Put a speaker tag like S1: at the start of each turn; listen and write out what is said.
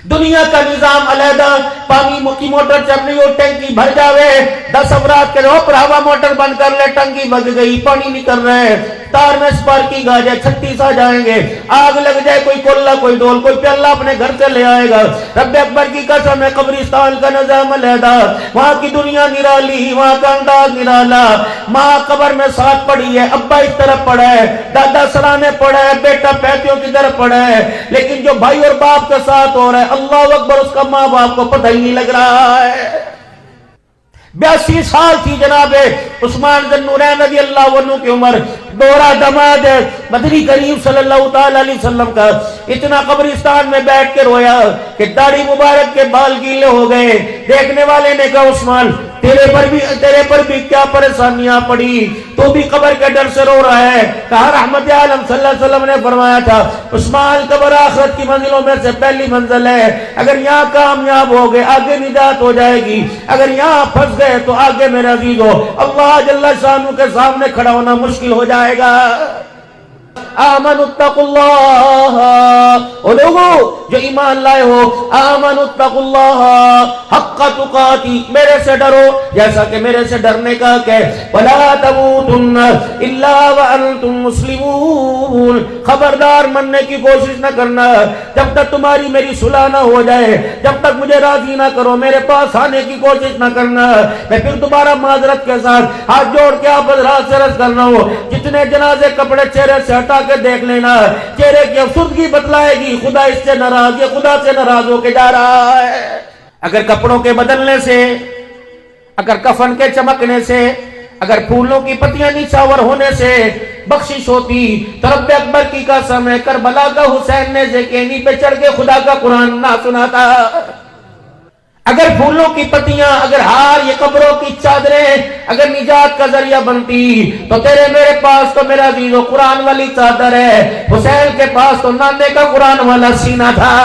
S1: دنیا کا نظام علیحدہ، پانی کی موٹر چل رہی ہو، ٹنکی بھر جاوے، 10 افراد کے اوپر ہوا موٹر بند کر لے، ٹنکی بگ گئی، پانی نکل رہے، تار میں سپارکنگ آ جائے، 36 آ جائیں گے، آگ لگ جائے، کوئی کولہ کوئی ڈول کوئی پیالہ اپنے گھر سے لے آئے گا۔ رب اکبر کی قسم ہے، قبرستان کا نظام علیحدہ، وہاں کی دنیا نرالی، وہاں کا انداز نرالا، ماں قبر میں ساتھ پڑی ہے، ابا اس طرف پڑا ہے، دادا سرانے پڑا ہے، بیٹا پیتیوں کی طرف پڑا ہے، لیکن جو بھائی اور باپ کے ساتھ ہو رہا ہے، اللہ اکبر، اس کا ماں باپ کو پتہ ہی نہیں لگ رہا ہے۔ 82 سال تھی جناب عثمان ذی النورین رضی اللہ عنہ کی عمر، دوہرا دماد مدنی کریم صلی اللہ تعالی علیہ وسلم کا، اتنا قبرستان میں بیٹھ کے رویا کہ داڑھی مبارک کے بال گیلے ہو گئے۔ دیکھنے والے نے کہا عثمان تیرے پر بھی کیا پریشانیاں پڑی، تو بھی قبر کے ڈر سے رو رہا ہے؟ کہا رحمت عالم صلی اللہ علیہ وسلم نے فرمایا تھا عثمان، قبر آخرت کی منزلوں میں سے پہلی منزل ہے، اگر یہاں کامیاب ہو گئے آگے نجات ہو جائے گی، اگر یہاں پھنس گئے تو آگے میرا عزیز ہو اللہ جل شانہ کے سامنے کھڑا ہونا مشکل ہو جائے گا۔ آمنوا اتقوا اللہ، او لوگو جو ایمان لائے ہو، آمنوا اتقوا اللہ حق تقاتی، میرے سے ڈرو جیسا کہ میرے سے ڈرنے کا کہ ولا تموتن الا وانتم مسلمون، خبردار مننے کی کوشش نہ کرنا جب تک تمہاری میری صلح نہ ہو جائے، جب تک مجھے راضی نہ کرو، میرے پاس آنے کی کوشش نہ کرنا، میں پھر دوبارہ معذرت کے ساتھ ہاتھ جوڑ کے آپ حضرات سے عرض کرنا ہو، جتنے جنازے کپڑے چہرے سے ہٹا کے دیکھ لینا، چہرے کی افسردگی بتلائے گی خدا اس سے ناراض، یہ خدا سے ناراض ہو کے جا رہا ہے۔ اگر کپڑوں کے بدلنے سے، اگر کفن کے چمکنے سے، اگر پھولوں کی پتیاں نچھاور ہونے سے بخشش ہوتی تو رب اکبر کی قسم ہے کربلا کا حسین نے زکینی پہ چڑھ کے خدا کا قرآن نہ سناتا۔ اگر پھولوں کی پتیاں، اگر ہار، یہ قبروں کی چادریں اگر نجات کا ذریعہ بنتی تو تیرے میرے پاس تو میرا عزیز و قرآن والی چادر ہے، حسین کے پاس تو نانے کا قرآن والا سینہ تھا۔